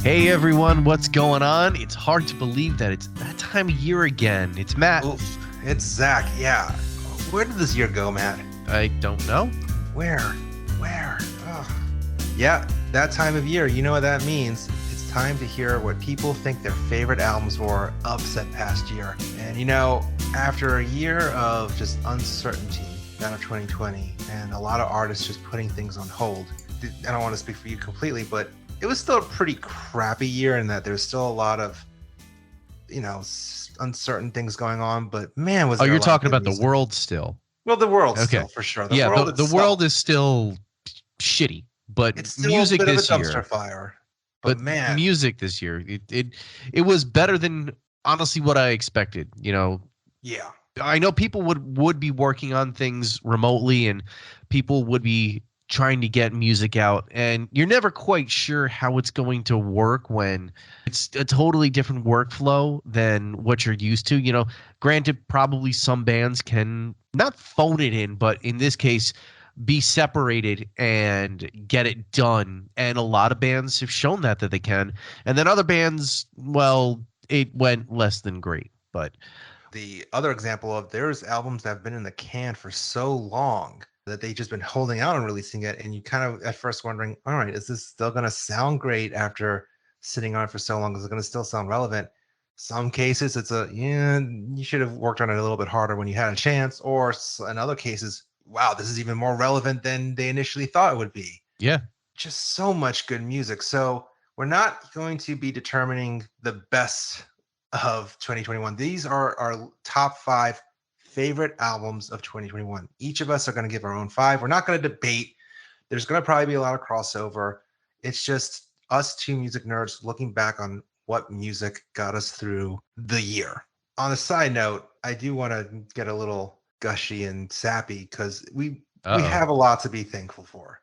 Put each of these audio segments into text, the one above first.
Hey everyone, what's going on? It's hard to believe that it's that time of year again. It's Matt. Oof, it's Zach. Yeah. Where did this year go, Matt? I don't know. Where? Ugh. Yeah, that time of year. You know what that means. It's time to hear what people think their favorite albums were of said past year. And after a year of just uncertainty, out of 2020, and a lot of artists just putting things on hold. I don't want to speak for you completely, but it was still a pretty crappy year in that there's still a lot of, uncertain things going on. But man, was you're talking about the world still? Well, the world Okay. still, for sure. The world is still shitty, but it's still music a bit this of a year, dumpster fire. But man, music this year, it was better than honestly what I expected. Yeah. I know people would be working on things remotely, and people would be trying to get music out, and you're never quite sure how it's going to work when it's a totally different workflow than what you're used to. Granted, probably some bands can not phone it in, but in this case be separated and get it done, and a lot of bands have shown that they can. And then other bands, well, it went less than great. But the other example of there's albums that have been in the can for so long that they've just been holding out on releasing it, and you kind of at first wondering, all right, is this still going to sound great after sitting on it for so long? Is it going to still sound relevant? Some cases it's you should have worked on it a little bit harder when you had a chance, or in other cases, wow, this is even more relevant than they initially thought it would be. Yeah, just so much good music. So we're not going to be determining the best of 2021. These are our top 5 favorite albums of 2021. Each of us are going to give our own 5. We're not going to debate. There's going to probably be a lot of crossover. It's just us two music nerds looking back on what music got us through the year. On a side note, I do want to get a little gushy and sappy because we have a lot to be thankful for.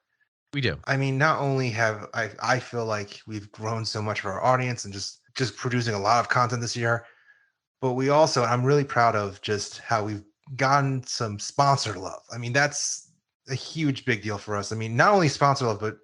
We do. I mean, not only have I feel like we've grown so much for our audience and just producing a lot of content this year, but we also, I'm really proud of just how we've gotten some sponsor love. I mean, that's a huge big deal for us. I mean, not only sponsor love, but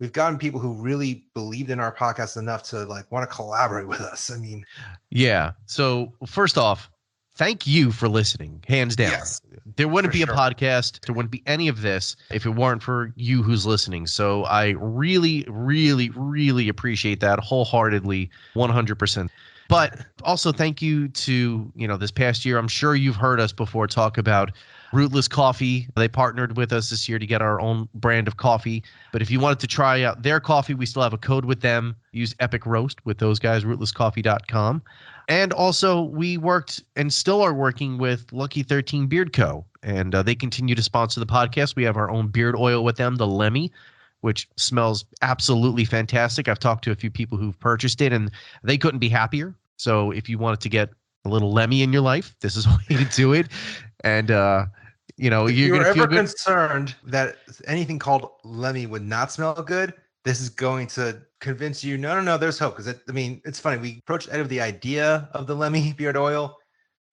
we've gotten people who really believed in our podcast enough to want to collaborate with us. I mean, yeah. So first off, thank you for listening, hands down. Yes, there wouldn't be a podcast. There wouldn't be any of this if it weren't for you who's listening. So I really, really, really appreciate that wholeheartedly, 100%. But also thank you to, this past year. I'm sure you've heard us before talk about Rootless Coffee. They partnered with us this year to get our own brand of coffee. But if you wanted to try out their coffee, we still have a code with them. Use Epic Roast with those guys, rootlesscoffee.com. And also we worked and still are working with Lucky 13 Beard Co. And they continue to sponsor the podcast. We have our own beard oil with them, the Lemmy, which smells absolutely fantastic. I've talked to a few people who've purchased it, and they couldn't be happier. So if you wanted to get a little Lemmy in your life, this is a way to do it. And, if you're going to feel ever good. Concerned that anything called Lemmy would not smell good, this is going to convince you, no, there's hope. Because, it's funny. We approached Ed with the idea of the Lemmy beard oil.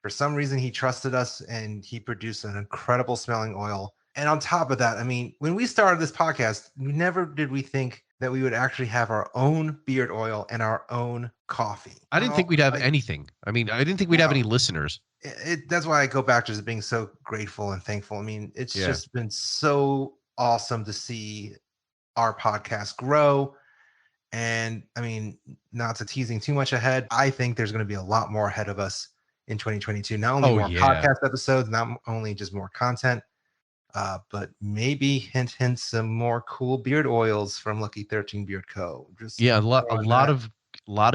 For some reason, he trusted us, and he produced an incredible smelling oil. And on top of that, when we started this podcast, never did we think that we would actually have our own beard oil and our own coffee. I didn't think we'd have anything. I didn't think we'd have any listeners. That's why I go back to just being so grateful and thankful. It's just been so awesome to see our podcast grow. And not to teasing too much ahead, I think there's going to be a lot more ahead of us in 2022. Not only more podcast episodes, not only just more content, but maybe hint some more cool beard oils from Lucky 13 Beard Co. A lot of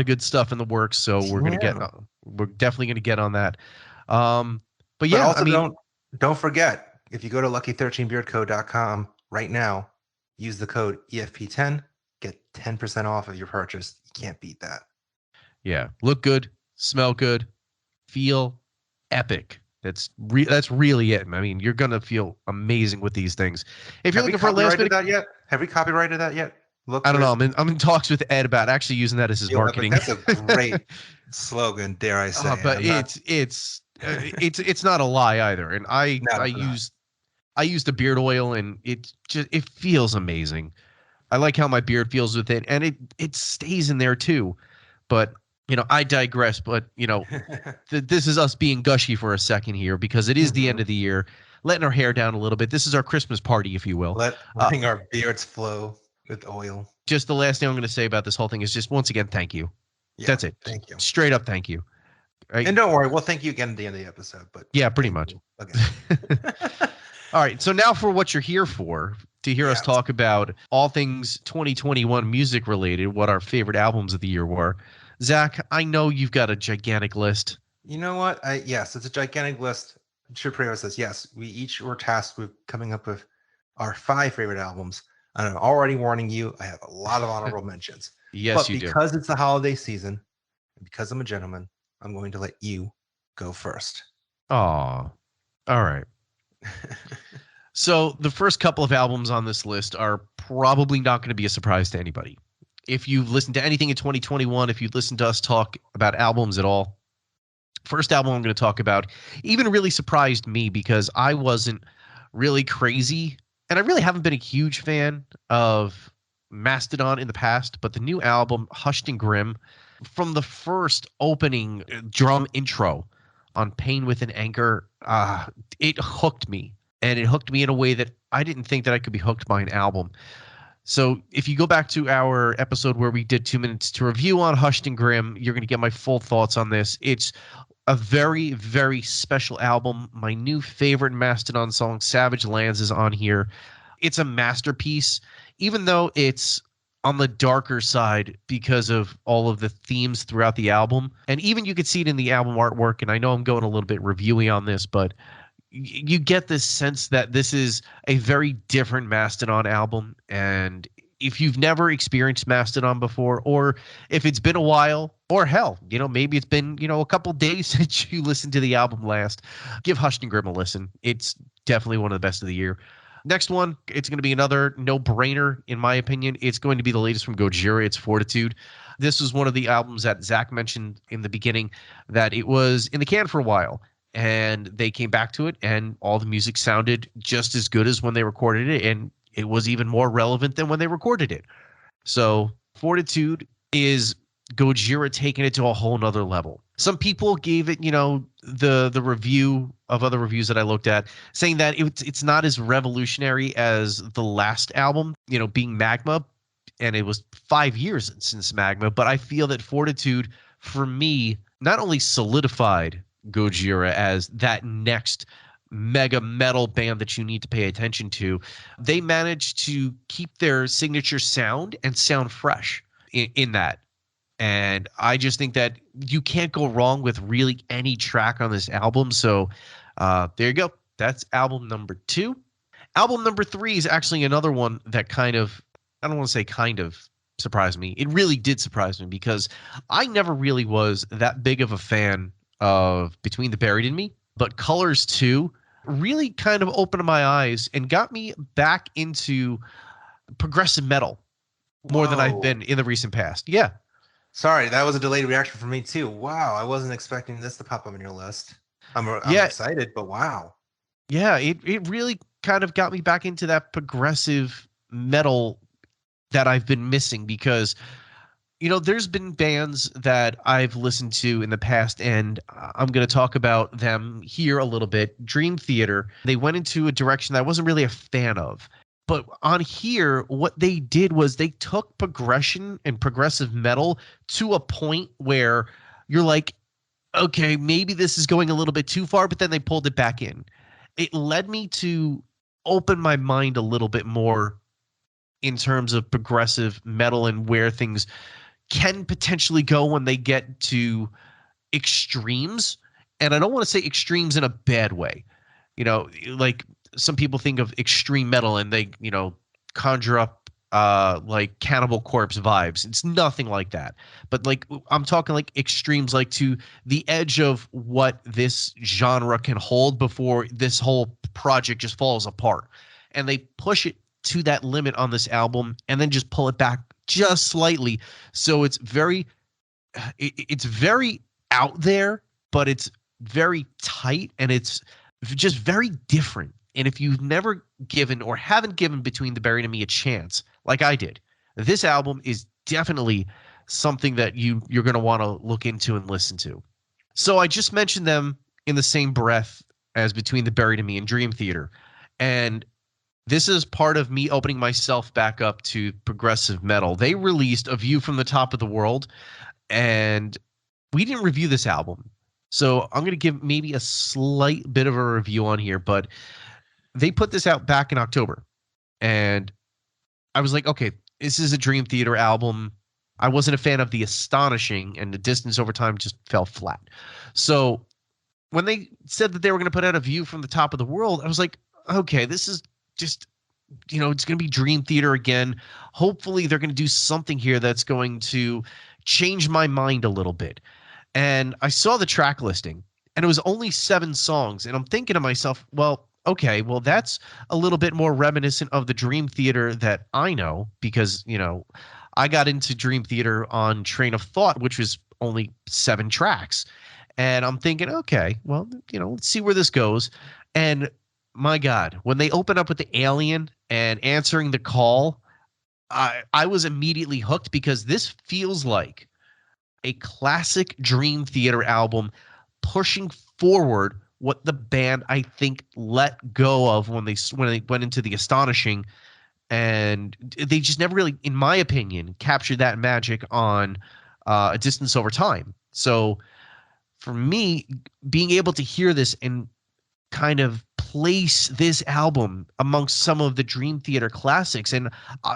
good stuff in the works. So we're definitely gonna get on that. But also don't forget, if you go to lucky13beardco.com right now, use the code EFP10, get 10% off of your purchase. You can't beat that. Yeah, look good, smell good, feel epic. That's really it. You're gonna feel amazing with these things. If you're looking for a last minute, have we copyrighted that yet? I don't know. I'm in talks with Ed about actually using that as his marketing. That's a great slogan, dare I say? But it's not a lie either. And I use the beard oil, and it feels amazing. I like how my beard feels with it, and it stays in there too. But I digress. But this is us being gushy for a second here because it is the end of the year, letting our hair down a little bit. This is our Christmas party, if you will. Letting our beards flow with oil. Just the last thing I'm going to say about this whole thing is just once again, thank you. Yeah, that's it. Thank you. Straight up, thank you. Right? And don't worry, we'll thank you again at the end of the episode. But yeah, pretty much. Okay. All right. So now for what you're here for, to hear us talk about all things 2021 music related, what our favorite albums of the year were. Zach, I know you've got a gigantic list. You know what? Yes, it's a gigantic list. Chipre says, yes, we each were tasked with coming up with our 5 favorite albums. And I'm already warning you, I have a lot of honorable mentions. Yes, you do. But because it's the holiday season, and because I'm a gentleman, I'm going to let you go first. Aw. All right. So the first couple of albums on this list are probably not going to be a surprise to anybody. If you've listened to anything in 2021, if you've listened to us talk about albums at all, first album I'm going to talk about even really surprised me because I wasn't really crazy, and I really haven't been a huge fan of Mastodon in the past, but the new album, Hushed and Grim, from the first opening drum intro on Pain Within Anger, it hooked me. And it hooked me in a way that I didn't think that I could be hooked by an album. So if you go back to our episode where we did 2 minutes to review on Hushed and Grim, you're going to get my full thoughts on this. It's a very, very special album. My new favorite Mastodon song, Savage Lands, is on here. It's a masterpiece, even though it's on the darker side because of all of the themes throughout the album. And even you could see it in the album artwork. And I know I'm going a little bit reviewy on this, but you get this sense that this is a very different Mastodon album. And if you've never experienced Mastodon before, or if it's been a while, or hell, maybe it's been, a couple days since you listened to the album last, give Hushed and Grim a listen. It's definitely one of the best of the year. Next one, it's going to be another no-brainer, in my opinion. It's going to be the latest from Gojira. It's Fortitude. This was one of the albums that Zach mentioned in the beginning that it was in the can for a while. And they came back to it, and all the music sounded just as good as when they recorded it, and it was even more relevant than when they recorded it. So Fortitude is Gojira taking it to a whole nother level. Some people gave it, the review of other reviews that I looked at, saying that it's not as revolutionary as the last album, being Magma, and it was 5 years since Magma. But I feel that Fortitude, for me, not only solidified Gojira as that next mega metal band that you need to pay attention to, they managed to keep their signature sound and sound fresh in that. And I just think that you can't go wrong with really any track on this album. So there you go. That's album number 2. Album number 3 is actually another one that I don't want to say kind of surprised me. It really did surprise me because I never really was that big of a fan of Between the Buried and Me, but Colors 2 really kind of opened my eyes and got me back into progressive metal more than I've been in the recent past. Yeah. Sorry, that was a delayed reaction from me too. Wow, I wasn't expecting this to pop up on your list. I'm excited, but wow. Yeah, it really kind of got me back into that progressive metal that I've been missing because there's been bands that I've listened to in the past, and I'm going to talk about them here a little bit. Dream Theater, they went into a direction that I wasn't really a fan of. But on here, what they did was they took progression and progressive metal to a point where you're like, okay, maybe this is going a little bit too far, but then they pulled it back in. It led me to open my mind a little bit more in terms of progressive metal and where things can potentially go when they get to extremes. And I don't want to say extremes in a bad way. Like some people think of extreme metal and they, conjure up like Cannibal Corpse vibes. It's nothing like that. But like I'm talking like extremes, like to the edge of what this genre can hold before this whole project just falls apart. And they push it to that limit on this album and then just pull it back just slightly. So it's very out there, but it's very tight and it's just very different. And if you've never given or haven't given Between the Buried and Me a chance, like I did, this album is definitely something that you're going to want to look into and listen to. So I just mentioned them in the same breath as Between the Buried and Me and Dream Theater. And this is part of me opening myself back up to progressive metal. They released A View from the Top of the World, and we didn't review this album. So I'm going to give maybe a slight bit of a review on here, but they put this out back in October. And I was like, okay, this is a Dream Theater album. I wasn't a fan of The Astonishing, and The Distance Over Time just fell flat. So when they said that they were going to put out A View from the Top of the World, I was like, okay, this is just, it's going to be Dream Theater again. Hopefully they're going to do something here that's going to change my mind a little bit. And I saw the track listing, and it was only 7 songs. And I'm thinking to myself, well, okay, well, that's a little bit more reminiscent of the Dream Theater that I know, because, I got into Dream Theater on Train of Thought, which was only 7 tracks. And I'm thinking, okay, well, let's see where this goes. And my God, when they open up with the alien and answering the call, I was immediately hooked, because this feels like a classic Dream Theater album pushing forward what the band, I think, let go of when they went into The Astonishing. And they just never really, in my opinion, captured that magic on A Distance Over Time. So for me, being able to hear this and kind of place this album amongst some of the Dream Theater classics, and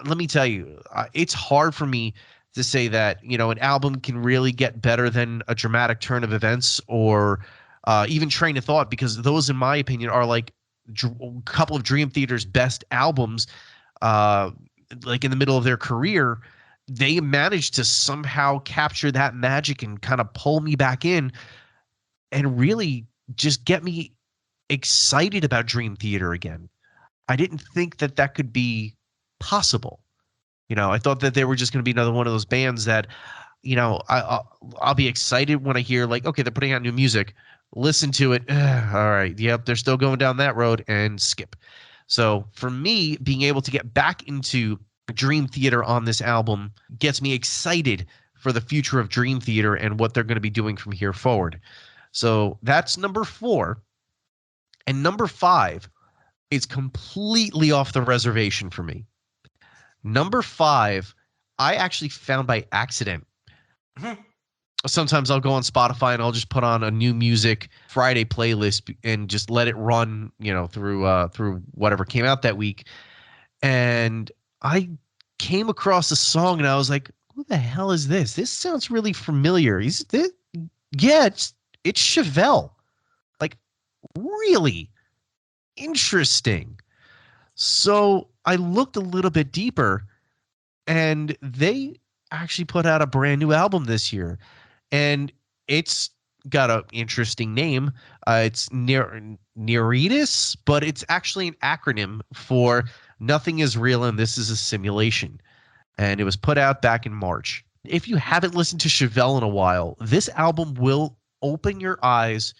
let me tell you, it's hard for me to say that an album can really get better than A Dramatic Turn of Events or even Train of Thought, because those, in my opinion, are like a couple of Dream Theater's best albums. Like in the middle of their career, they managed to somehow capture that magic and kind of pull me back in and really just get me excited about Dream Theater again. I didn't think that could be possible. I thought that they were just going to be another one of those bands that, I'll be excited when I hear, like, okay, they're putting out new music, listen to it. All right. Yep. They're still going down that road, and skip. So for me, being able to get back into Dream Theater on this album gets me excited for the future of Dream Theater and what they're going to be doing from here forward. So that's number 4. And number 5 is completely off the reservation for me. Number 5, I actually found by accident. Mm-hmm. Sometimes I'll go on Spotify and I'll just put on a new music Friday playlist and just let it run, through whatever came out that week. And I came across a song and I was like, who the hell is this? This sounds really familiar. Is this? Yeah, it's Chevelle. Like, really interesting. So I looked a little bit deeper, and they actually put out a brand new album this year. And it's got an interesting name. It's Niratias, but it's actually an acronym for Nothing is Real and This is a Simulation. And it was put out back in March. If you haven't listened to Chevelle in a while, this album will open your eyes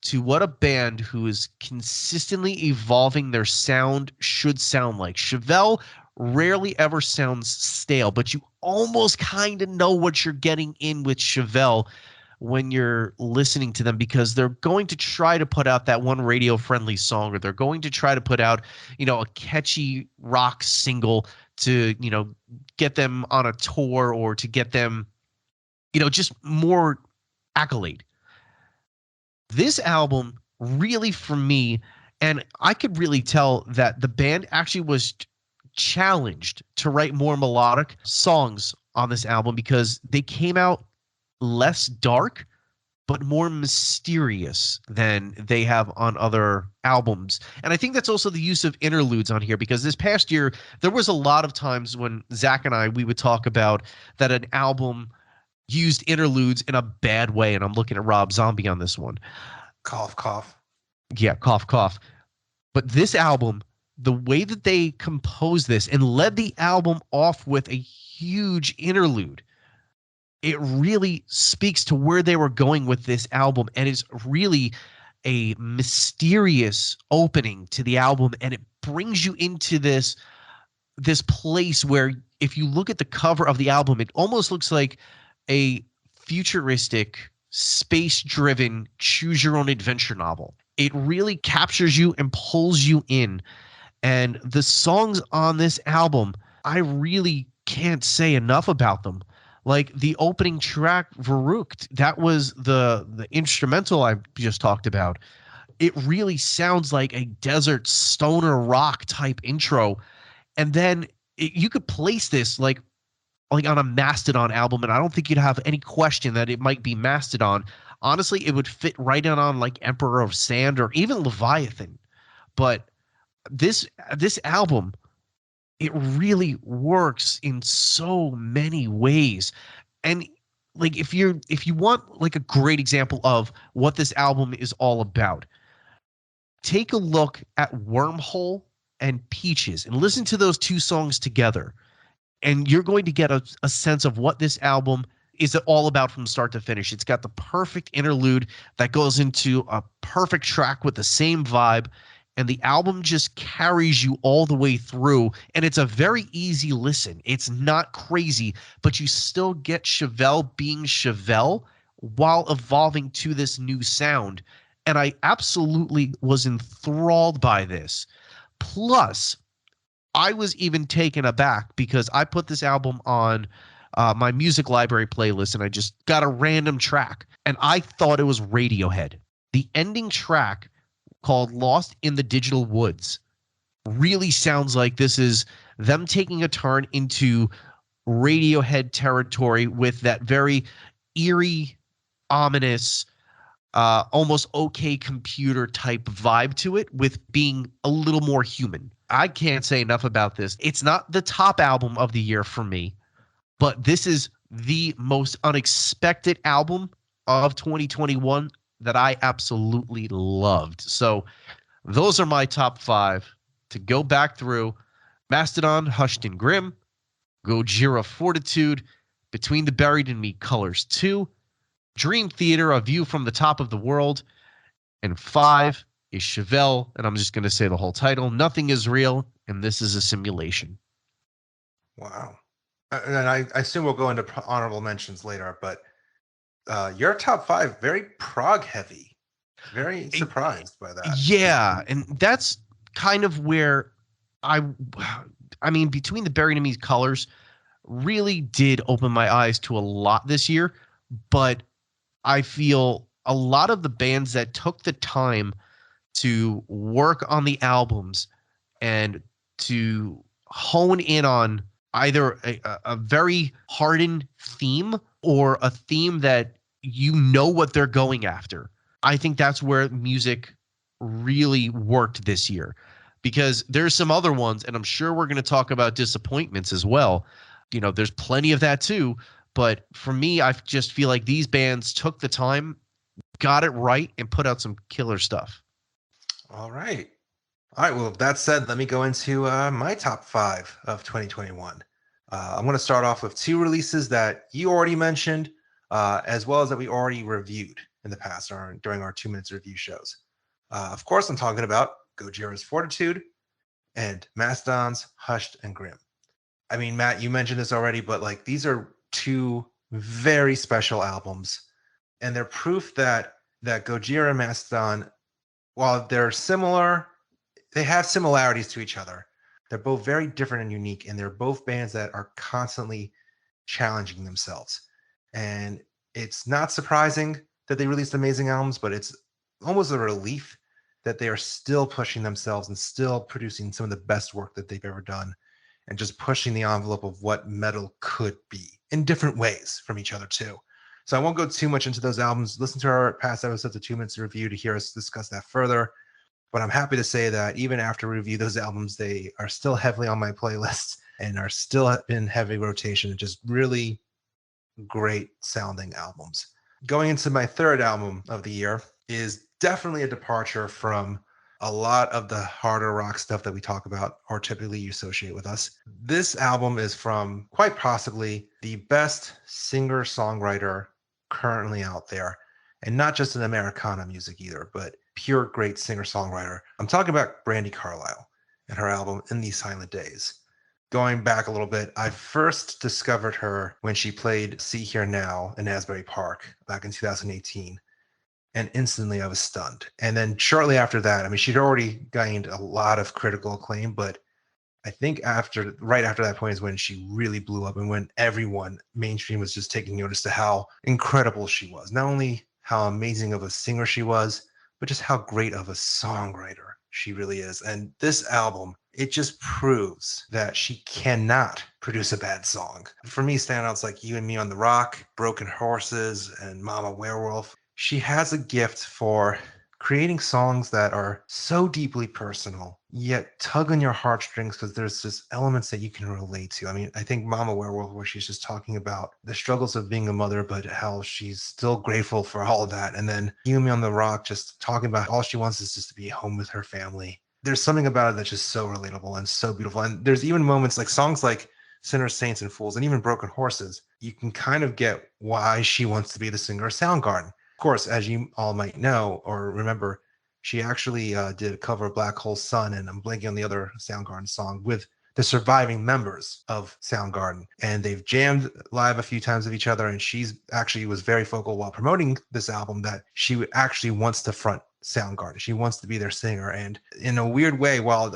to what a band who is consistently evolving their sound should sound like. Chevelle rarely ever sounds stale, but you almost kind of know what you're getting in with Chevelle when you're listening to them, because they're going to try to put out that one radio-friendly song, or they're going to try to put out, a catchy rock single to, get them on a tour, or to get them, just more accolade. This album really, for me, and I could really tell that the band actually was challenged to write more melodic songs on this album, because they came out less dark but more mysterious than they have on other albums. And I think that's also the use of interludes on here, because this past year there was a lot of times when Zach and I, we would talk about that an album used interludes in a bad way, and I'm looking at Rob Zombie on this one. Cough, cough. Yeah, cough, cough. But this album, the way that they composed this and led the album off with a huge interlude, it really speaks to where they were going with this album, and it's really a mysterious opening to the album, and it brings you into this this place where if you look at the cover of the album, it almost looks like a futuristic, space-driven, choose-your-own-adventure novel. It really captures you and pulls you in. And the songs on this album, I really can't say enough about them. Like the opening track, Verrucht, that was the instrumental I just talked about. It really sounds like a desert stoner rock type intro. And then you could place this like on a Mastodon album, and I don't think you'd have any question that it might be Mastodon. Honestly, it would fit right in on like Emperor of Sand or even Leviathan. But this album, it really works in so many ways. And like if you want like a great example of what this album is all about, take a look at Wormhole and Peaches and listen to those two songs together, and you're going to get a sense of what this album is all about from start to finish. It's got the perfect interlude that goes into a perfect track with the same vibe, and the album just carries you all the way through, and it's a very easy listen. It's not crazy, but you still get Chevelle being Chevelle while evolving to this new sound, and I absolutely was enthralled by this. Plus, I was even taken aback because I put this album on my music library playlist and I just got a random track and I thought it was Radiohead. The ending track, called Lost in the Digital Woods, really sounds like this is them taking a turn into Radiohead territory with that very eerie, ominous, almost OK Computer type vibe to it, with being a little more human. I can't say enough about this. It's not the top album of the year for me, but this is the most unexpected album of 2021 that I absolutely loved. So those are my top 5. To go back through: Mastodon, Hushed and Grim; Gojira, Fortitude; Between the Buried and Me, Colors 2; Dream Theater, A View from the Top of the World; and 5 is Chevelle, and I'm just going to say the whole title: Nothing is Real, and This is a Simulation. Wow. And I assume we'll go into honorable mentions later, but your top 5, very prog heavy. Very surprised by that. Yeah, and that's kind of where I mean, Between the Buried and Me, Colors really did open my eyes to a lot this year, but I feel a lot of the bands that took the time to work on the albums and to hone in on either a very hardened theme or a theme that you know what they're going after. I think that's where music really worked this year, because there's some other ones, and I'm sure we're going to talk about disappointments as well. You know, there's plenty of that too. But for me, I just feel like these bands took the time, got it right, and put out some killer stuff. All right. All right. Well, with that said, let me go into my top 5 of 2021. I'm going to start off with 2 releases that you already mentioned, as well as that we already reviewed in the past during our 2 minutes review shows. Of course, I'm talking about Gojira's Fortitude and Mastodon's Hushed and Grim. I mean, Matt, you mentioned this already, but like these are 2 very special albums, and they're proof that Gojira and Mastodon, while they're similar, they have similarities to each other. They're both very different and unique, and they're both bands that are constantly challenging themselves. And it's not surprising that they released amazing albums, but it's almost a relief that they are still pushing themselves and still producing some of the best work that they've ever done, and just pushing the envelope of what metal could be in different ways from each other too. So I won't go too much into those albums. Listen to our past episodes of 2 Minutes Review to hear us discuss that further. But I'm happy to say that even after we review those albums, they are still heavily on my playlist and are still in heavy rotation. Just really great sounding albums. Going into my third album of the year is definitely a departure from a lot of the harder rock stuff that we talk about or typically you associate with us. This album is from quite possibly the best singer-songwriter currently out there, and not just in Americana music either, but pure great singer-songwriter. I'm talking about Brandi Carlile and her album In These Silent Days. Going back a little bit, I first discovered her when she played See Here Now in Asbury Park back in 2018. And instantly I was stunned. And then shortly after that, I mean, she'd already gained a lot of critical acclaim, but I think right after that point is when she really blew up and when everyone mainstream was just taking notice to how incredible she was. Not only how amazing of a singer she was, but just how great of a songwriter she really is. And this album, it just proves that she cannot produce a bad song. For me, standouts like You and Me on the Rock, Broken Horses, and Mama Werewolf. She has a gift for creating songs that are so deeply personal, yet tug on your heartstrings because there's just elements that you can relate to. I mean, I think Mama Werewolf, where she's just talking about the struggles of being a mother, but how she's still grateful for all of that. And then You and Me on the Rock, just talking about all she wants is just to be home with her family. There's something about it that's just so relatable and so beautiful. And there's even moments like songs like Sinners, Saints, and Fools, and even Broken Horses. You can kind of get why she wants to be the singer of Soundgarden. Of course, as you all might know or remember, she actually did a cover of Black Hole Sun, and I'm blanking on the other Soundgarden song, with the surviving members of Soundgarden. And they've jammed live a few times with each other, and she's actually was very vocal while promoting this album that she actually wants to front Soundgarden. She wants to be their singer. And in a weird way, while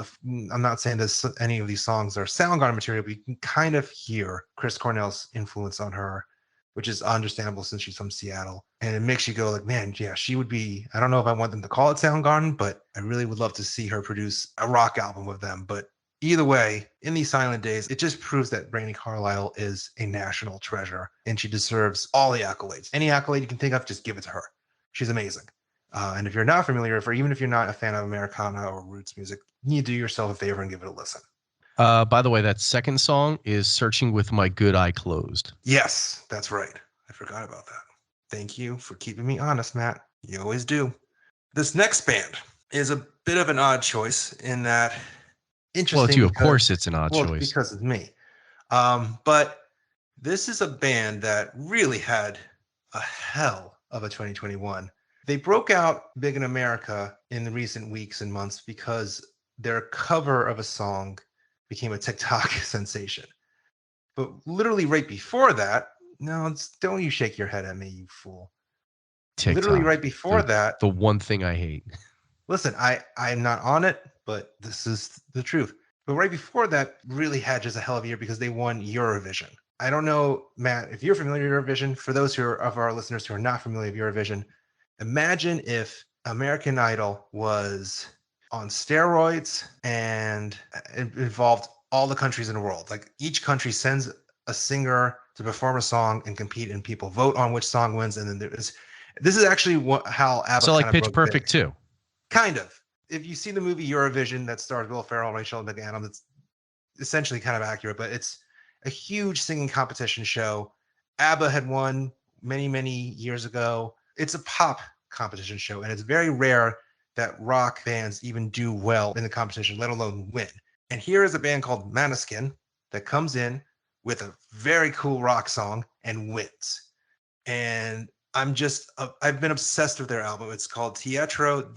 I'm not saying this any of these songs are Soundgarden material, but you can kind of hear Chris Cornell's influence on her, which is understandable since she's from Seattle. And it makes you go like, man, yeah, she would be, I don't know if I want them to call it Soundgarden, but I really would love to see her produce a rock album with them. But either way, in these silent days, it just proves that Brandi Carlile is a national treasure and she deserves all the accolades. Any accolade you can think of, just give it to her. She's amazing. And if you're not familiar with her, even if you're not a fan of Americana or roots music, you need to do yourself a favor and give it a listen. By the way, that second song is Searching with My Good Eye Closed. Yes, that's right. I forgot about that. Thank you for keeping me honest, Matt. You always do. This next band is a bit of an odd choice in that interesting. Well, it's you, of course it's an odd well, choice. because it's me. But this is a band that really had a hell of a 2021. They broke out big in America in the recent weeks and months because their cover of a song became a TikTok sensation. But literally right before that, no, don't you shake your head at me, you fool. TikTok, literally right before that. The one thing I hate. Listen, I'm not on it, but this is the truth. But right before that really had just a hell of a year because they won Eurovision. I don't know, Matt, if you're familiar with Eurovision. For those who are of our listeners who are not familiar with Eurovision, imagine if American Idol was on steroids and it involved all the countries in the world. Like each country sends a singer to perform a song and compete, and people vote on which song wins. And then this is actually how ABBA so like kind of Pitch Perfect too. Kind of. If you see the movie Eurovision that stars Will Ferrell and Rachel McAdams, it's essentially kind of accurate, but it's a huge singing competition show. ABBA had won many, many years ago. It's a pop competition show, and it's very rare that rock bands even do well in the competition, let alone win. And here is a band called Maneskin that comes in with a very cool rock song and wins. And I've been obsessed with their album. It's called Teatro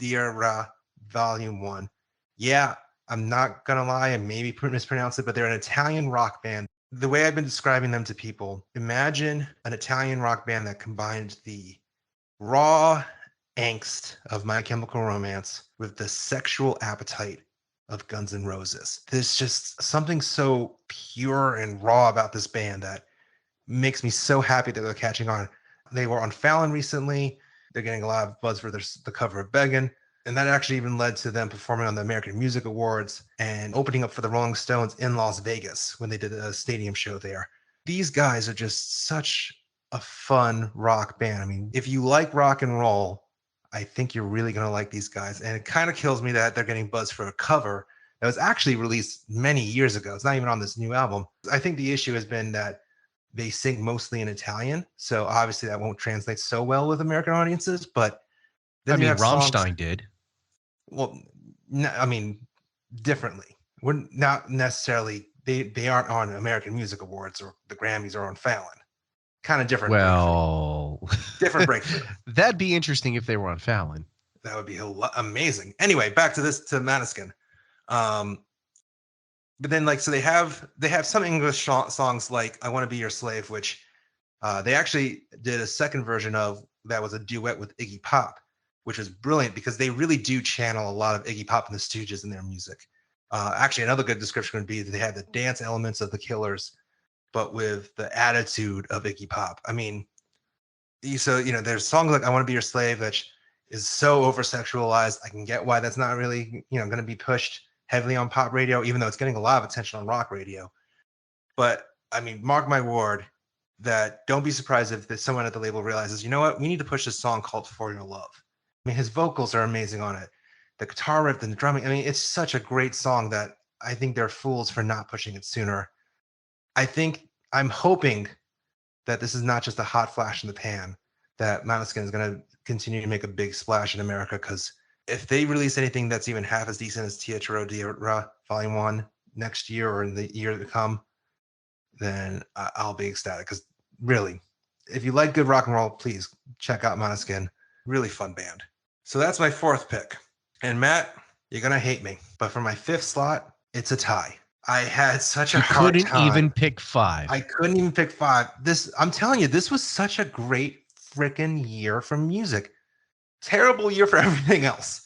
Volume 1. Yeah, I'm not going to lie, and maybe mispronounce it, but they're an Italian rock band. The way I've been describing them to people, imagine an Italian rock band that combined the raw angst of My Chemical Romance with the sexual appetite of Guns N' Roses. There's just something so pure and raw about this band that makes me so happy that they're catching on. They were on Fallon recently. They're getting a lot of buzz for the cover of Beggin'. And that actually even led to them performing on the American Music Awards and opening up for the Rolling Stones in Las Vegas when they did a stadium show there. These guys are just such a fun rock band. I mean, if you like rock and roll, I think you're really going to like these guys. And it kind of kills me that they're getting buzz for a cover that was actually released many years ago. It's not even on this new album. I think the issue has been that they sing mostly in Italian, so obviously that won't translate so well with American audiences. But then Rammstein did. Well, I mean, differently. We're not necessarily they aren't on American Music Awards or the Grammys or on Fallon. Kind of different. Well, different breakthrough. That'd be interesting if they were on Fallon. That would be amazing. Anyway, back to Maneskin. But then like, so they have some English songs like I Want to Be Your Slave, which they actually did a second version of that was a duet with Iggy Pop, which was brilliant because they really do channel a lot of Iggy Pop and the Stooges in their music. Actually, another good description would be that they have the dance elements of the Killers, but with the attitude of Iggy Pop. I mean, so there's songs like I Want to Be Your Slave, which is so over sexualized. I can get why that's not really going to be pushed heavily on pop radio, even though it's getting a lot of attention on rock radio. But I mean, mark my word, that don't be surprised if someone at the label realizes, you know what, we need to push this song called For Your Love. I mean, his vocals are amazing on it. The guitar riff and the drumming, I mean, it's such a great song that I think they're fools for not pushing it sooner. I'm hoping that this is not just a hot flash in the pan, that Maneskin is going to continue to make a big splash in America, because if they release anything that's even half as decent as Teatro Volume 1 next year or in the year to come, then I'll be ecstatic. Because really, if you like good rock and roll, please check out Maneskin. Really fun band. So that's my fourth pick. And Matt, you're going to hate me, but for my fifth slot, it's a tie. I had such a hard time. You couldn't even pick five. I couldn't even pick five. I'm telling you, this was such a great freaking year for music. Terrible year for everything else.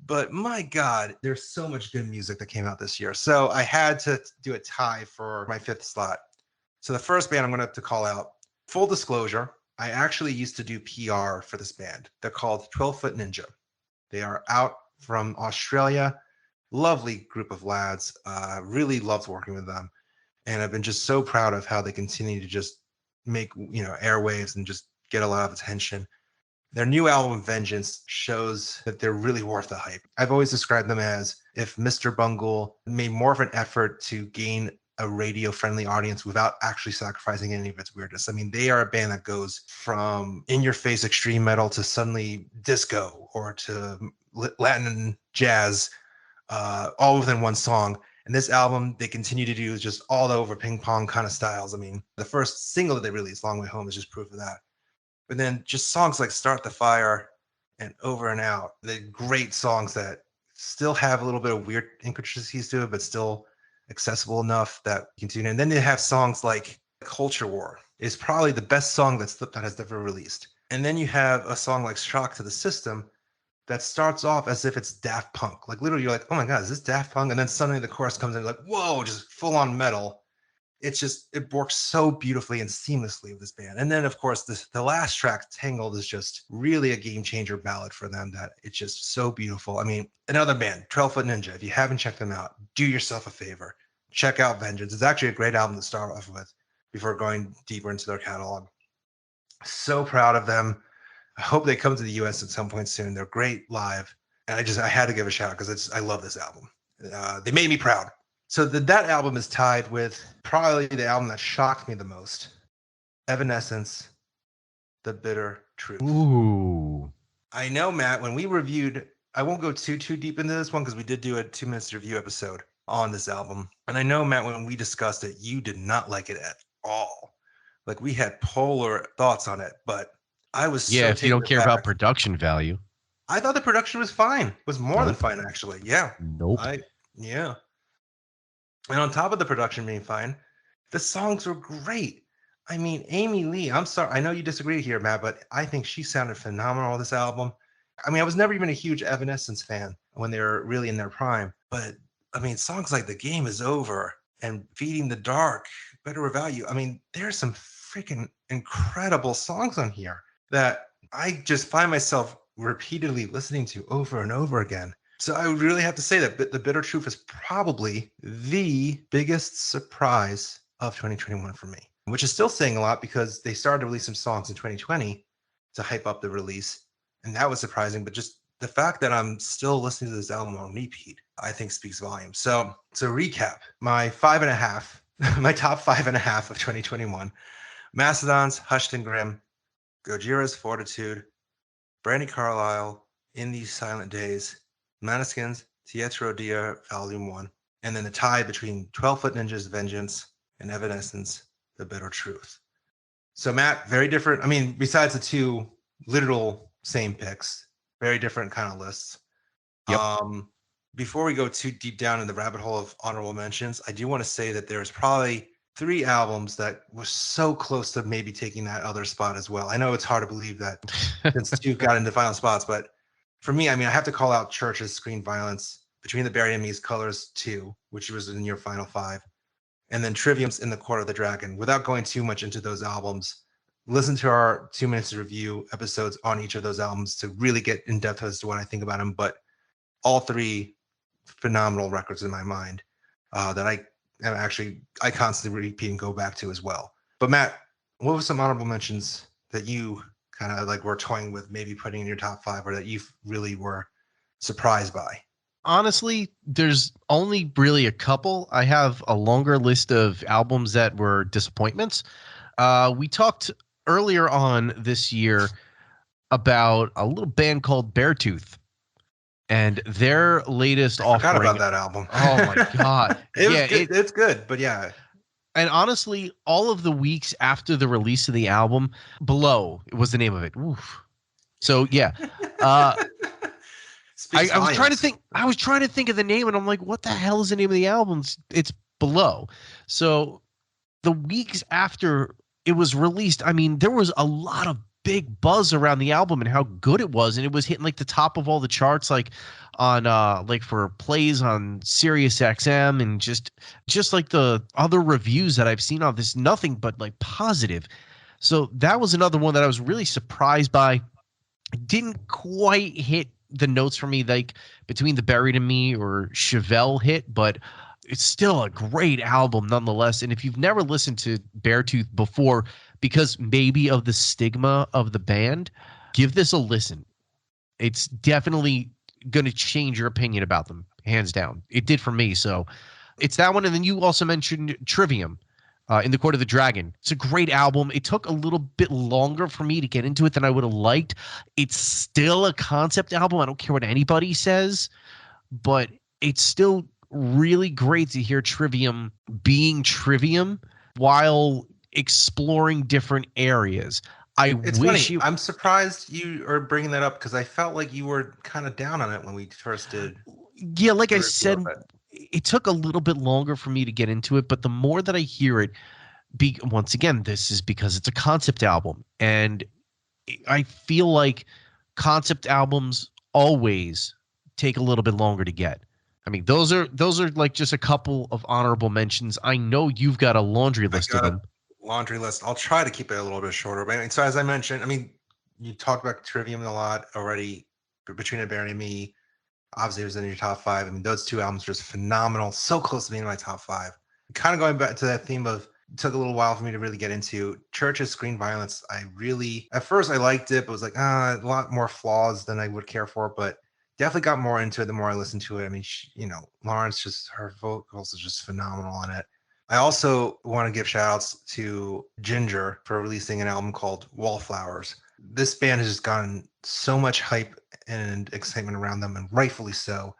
But my God, there's so much good music that came out this year. So I had to do a tie for my fifth slot. So the first band I'm going to have to call out, full disclosure, I actually used to do PR for this band. They're called 12 Foot Ninja. They are out from Australia. Lovely group of lads. Really loved working with them. And I've been just so proud of how they continue to just make, airwaves and just get a lot of attention. Their new album, Vengeance, shows that they're really worth the hype. I've always described them as if Mr. Bungle made more of an effort to gain a radio-friendly audience without actually sacrificing any of its weirdness. I mean, they are a band that goes from in-your-face extreme metal to suddenly disco or to Latin jazz, all within one song. And this album, they continue to do just all over ping pong kind of styles. I mean, the first single that they released, Long Way Home, is just proof of that. But then just songs like Start the Fire and Over and Out, the great songs that still have a little bit of weird intricacies to it, but still accessible enough that you can tune in. And then they have songs like Culture War is probably the best song that has ever released. And then you have a song like Shock to the System that starts off as if it's Daft Punk. Like literally you're like, oh my God, is this Daft Punk? And then suddenly the chorus comes in like, whoa, just full on metal. It works so beautifully and seamlessly with this band. And then of course the last track, Tangled, is just really a game changer ballad for them that it's just so beautiful. I mean, another band, 12 Foot Ninja, if you haven't checked them out, do yourself a favor. Check out Vengeance. It's actually a great album to start off with before going deeper into their catalog. So proud of them. I hope they come to the US at some point soon. They're great live. And I had to give a shout out because I love this album. They made me proud. So that album is tied with probably the album that shocked me the most, Evanescence, The Bitter Truth. Ooh. I know, Matt, when we reviewed, I won't go too deep into this one because we did do a 2 minutes review episode on this album. And I know, Matt, when we discussed it, you did not like it at all. Like we had polar thoughts on it, but I was so if you don't care aback. about production value. I thought the production was fine. It was more than fine, actually. Yeah. Nope. Yeah. And on top of the production being fine, the songs were great. I mean, Amy Lee, I'm sorry. I know you disagree here, Matt, but I think she sounded phenomenal on this album. I mean, I was never even a huge Evanescence fan when they were really in their prime. But, I mean, songs like The Game Is Over and Feeding the Dark, Better Without You. I mean, there's some freaking incredible songs on here that I just find myself repeatedly listening to over and over again. So I would really have to say that The Bitter Truth is probably the biggest surprise of 2021 for me, which is still saying a lot because they started to release some songs in 2020 to hype up the release. And that was surprising. But just the fact that I'm still listening to this album on repeat, I think speaks volumes. So recap, my 5.5, my top 5.5 of 2021, Mastodon's Hushed and Grim, Gojira's Fortitude, Brandi Carlile, In These Silent Days, Maneskin's Teatro Volume 1, and then the tie between 12 Foot Ninja's Vengeance and Evanescence, The Bitter Truth. So Matt, very different. I mean, besides the two literal same picks, very different kind of lists. Yep. Before we go too deep down in the rabbit hole of honorable mentions, I do want to say that there's probably 3 albums that were so close to maybe taking that other spot as well. I know it's hard to believe that since 2 got into final spots, but for me, I mean, I have to call out Church's Screen Violence, Between the Buried and Me's Colors 2, which was in your final 5, and then Trivium's In the Court of the Dragon. Without going too much into those albums, listen to our 2 minutes of review episodes on each of those albums to really get in depth as to what I think about them. But all 3 phenomenal records in my mind that I constantly repeat and go back to as well. But Matt, what were some honorable mentions that you kind of like were toying with maybe putting in your top 5, or that you really were surprised by? Honestly, there's only really a couple. I have a longer list of albums that were disappointments. We talked earlier on this year about a little band called Beartooth and their latest I forgot offering. about that album. Oh my God. It's good, but yeah. And honestly, all of the weeks after the release of the album, Below was the name of it. Oof. So yeah. I was trying to think. I was trying to think of the name, and I'm like, "What the hell is the name of the album?" It's Below. So the weeks after it was released, I mean, there was a lot of big buzz around the album and how good it was, and it was hitting like the top of all the charts, like on like for plays on Sirius XM, and just like the other reviews that I've seen on this, nothing but like positive. So that was another one that I was really surprised by. It didn't quite hit the notes for me like Between the Buried and Me or Chevelle hit, but it's still a great album nonetheless. And if you've never listened to Beartooth before, because maybe of the stigma of the band, give this a listen. It's definitely going to change your opinion about them, hands down. It did for me. So it's that one. And then you also mentioned Trivium. In the Court of the Dragon. It's a great album. It took a little bit longer for me to get into it than I would have liked. It's still a concept album. I don't care what anybody says, but it's still really great to hear Trivium being Trivium while exploring different areas. It's funny. I'm surprised you are bringing that up because I felt like you were kind of down on it when we first did. Yeah, like I said, it took a little bit longer for me to get into it, but the more that I hear it, once again, this is because it's a concept album, and I feel like concept albums always take a little bit longer to get. I mean, those are like just a couple of honorable mentions. I know you've got a laundry list of them. Laundry list. I'll try to keep it a little bit shorter. But I mean, so as I mentioned, I mean, you talked about Trivium a lot already. Between the Buried and Me, obviously it was in your top 5. I mean, those 2 albums are just phenomenal. So close to being in my top 5. Kind of going back to that theme of, it took a little while for me to really get into Church's Screen Violence. At first I liked it, but was like, a lot more flaws than I would care for, but definitely got more into it the more I listened to it. I mean, Lawrence, her vocals is just phenomenal on it. I also want to give shout outs to Ginger for releasing an album called Wallflowers. This band has just gotten so much hype and excitement around them, and rightfully so.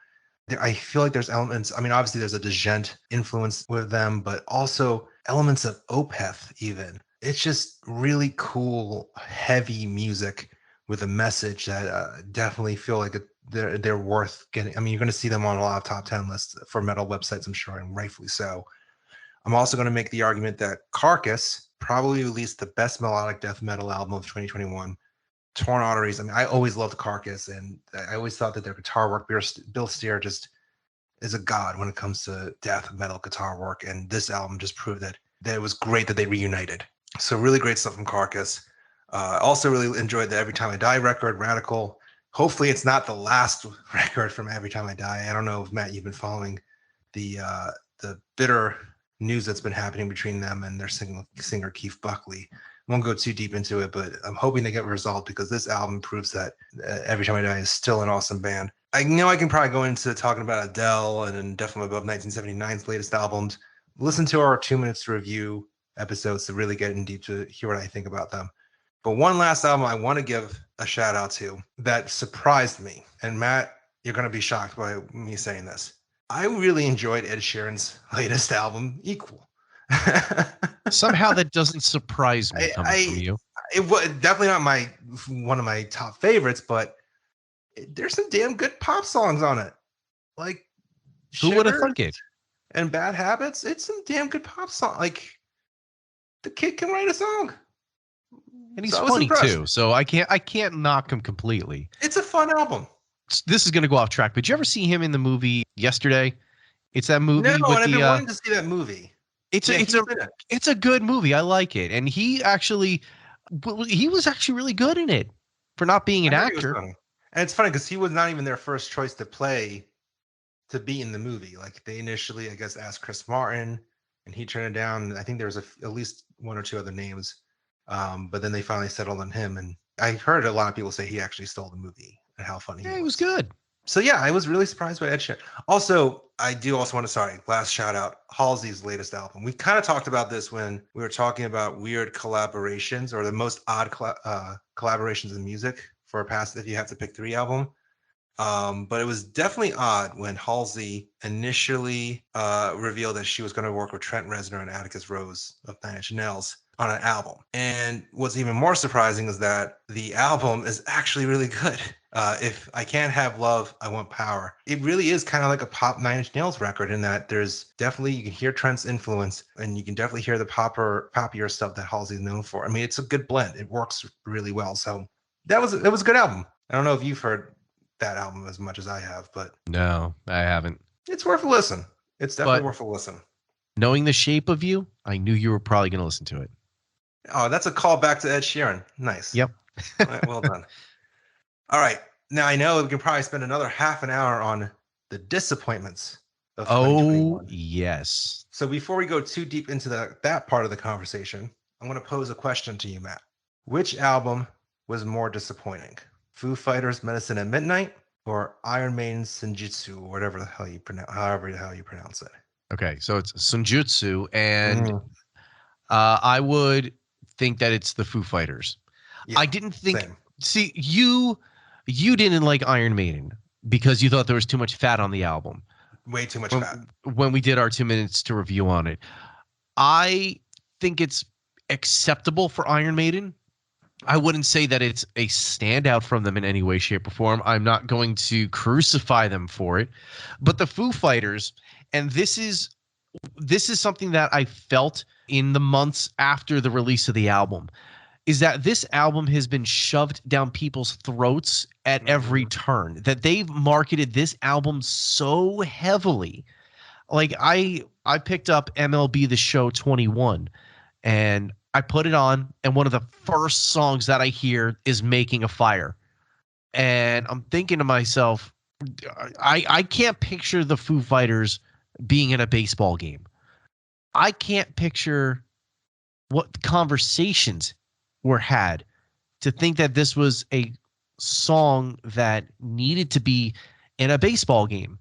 I feel like there's elements, I mean, obviously there's a Djent influence with them, but also elements of Opeth even. It's just really cool, heavy music with a message that definitely feel like they're worth getting. I mean, you're going to see them on a lot of top 10 lists for metal websites, I'm sure, and rightfully so. I'm also going to make the argument that Carcass probably released the best melodic death metal album of 2021. Torn Arteries. I mean, I always loved Carcass, and I always thought that their guitar work, Bill Steer just is a god when it comes to death metal guitar work, and this album just proved that it was great that they reunited. So really great stuff from Carcass. Also really enjoyed the Every Time I Die record, Radical. Hopefully it's not the last record from Every Time I Die. I don't know if, Matt, you've been following the bitter news that's been happening between them and their singer Keith Buckley. I won't go too deep into it, but I'm hoping they get resolved because this album proves that Every Time I Die is still an awesome band. I know I can probably go into talking about Adele and definitely above 1979's latest albums. Listen to our 2 minutes to review episodes to really get in deep to hear what I think about them. But one last album I want to give a shout out to that surprised me. And Matt, you're going to be shocked by me saying this. I really enjoyed Ed Sheeran's latest album, Equal. Somehow that doesn't surprise me coming from you. It was definitely not one of my top favorites, but there's some damn good pop songs on it. like Who would have Sugar thunk it? and Bad Habits. It's some damn good pop song. Like the kid can write a song. And he's So I was funny impressed. too. So I can't knock him completely. It's a fun album. This is going to go off track, but did you ever see him in the movie Yesterday? It's that No, movie and with I've the been wanting to see that movie. it's Yeah, a it's he's a in it. it's a good movie. I like it. And he was actually really good in it for not being I an heard he was actor. funny. And it's funny because he was not even their first choice to be in the movie. Like they initially, I guess, asked Chris Martin, and he turned it down. I think there was at least one or two other names, but then they finally settled on him. And I heard a lot of people say he actually stole the movie and how funny Yeah, he he was was. good. So yeah, I was really surprised by Ed Sheeran. Also, I do also want to last shout out Halsey's latest album. We kind of talked about this when we were talking about weird collaborations or the most odd collaborations in music for a past if you have to pick three album. But it was definitely odd when Halsey initially revealed that she was going to work with Trent Reznor and Atticus Rose of Nine Inch Nails on an album. And what's even more surprising is that the album is actually really good. If I Can't Have Love, I Want Power. It really is kind of like a pop Nine Inch Nails record in that there's definitely, you can hear Trent's influence and you can definitely hear the poppier stuff that Halsey's known for. I mean, it's a good blend. It works really well. So it was a good album. I don't know if you've heard that album as much as I have, but No, I haven't. it's worth a listen. It's definitely But worth a listen. knowing the shape of you, I knew you were probably going to listen to it. Oh, that's a call back to Ed Sheeran. Nice. Yep. All right, well done. All right. Now I know we can probably spend another half an hour on the disappointments of Oh, 2021. yes. So before we go too deep into that part of the conversation, I'm going to pose a question to you, Matt. Which album was more disappointing? Foo Fighters' Medicine at Midnight or Iron Maiden's Senjutsu, or whatever the hell you pronounce, however the hell you pronounce it. Okay, so it's Senjutsu, and I would think that it's the Foo Fighters. Yeah, I didn't think. same. See, you didn't like Iron Maiden because you thought there was too much fat on the album. Way too much fat. When we did our 2 minutes to review on it, I think it's acceptable for Iron Maiden. I wouldn't say that it's a standout from them in any way, shape, or form. I'm not going to crucify them for it. But the Foo Fighters, and this is something that I felt in the months after the release of the album, is that this album has been shoved down people's throats at every turn, that they've marketed this album so heavily. Like I picked up MLB The Show 21 and I put it on, and one of the first songs that I hear is Making a Fire. And I'm thinking to myself, I can't picture the Foo Fighters being in a baseball game. I can't picture what conversations were had to think that this was a song that needed to be in a baseball game.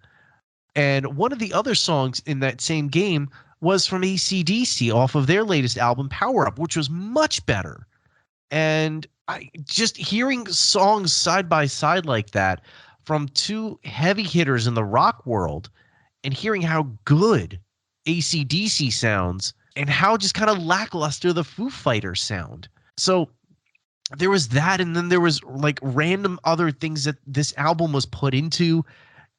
And one of the other songs in that same game was from AC/DC off of their latest album, Power Up, which was much better. And I just hearing songs side by side like that from two heavy hitters in the rock world and hearing how good AC/DC sounds and how just kind of lackluster the Foo Fighters sound. So there was that, and then there was like random other things that this album was put into,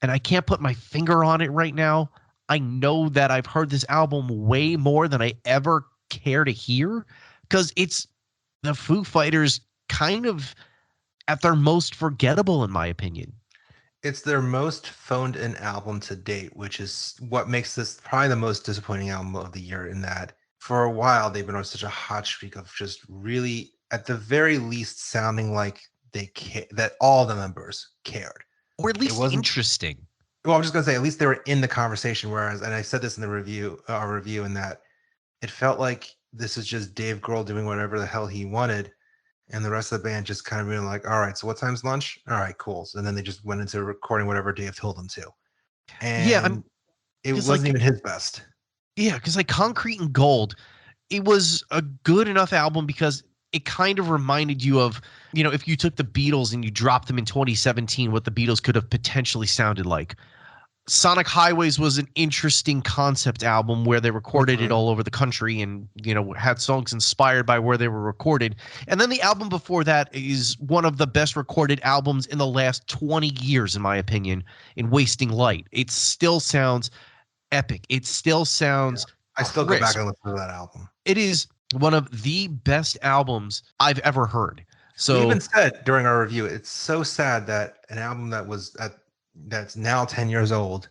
and I can't put my finger on it right now. I know that I've heard this album way more than I ever care to hear because it's the Foo Fighters kind of at their most forgettable, in my opinion. It's their most phoned in album to date, which is what makes this probably the most disappointing album of the year, in that for a while they've been on such a hot streak of just really, at the very least, sounding like that all the members cared. Or at least interesting. Well, I'm just gonna say at least they were in the conversation. Whereas, and I said this in the review, in that it felt like this is just Dave Grohl doing whatever the hell he wanted, and the rest of the band just kind of being like, "All right, so what time's lunch? All right, cool." And then they just went into recording whatever Dave told them to, and it wasn't even his best. Yeah, because like Concrete and Gold, it was a good enough album because it kind of reminded you of, if you took the Beatles and you dropped them in 2017, what the Beatles could have potentially sounded like. Sonic Highways was an interesting concept album where they recorded it all over the country and, had songs inspired by where they were recorded. And then the album before that is one of the best recorded albums in the last 20 years, in my opinion, in Wasting Light. It still sounds epic. It still sounds I still go back crisp. and listen to that album. It is one of the best albums I've ever heard. So we even said during our review, it's so sad that an album that's now 10 years old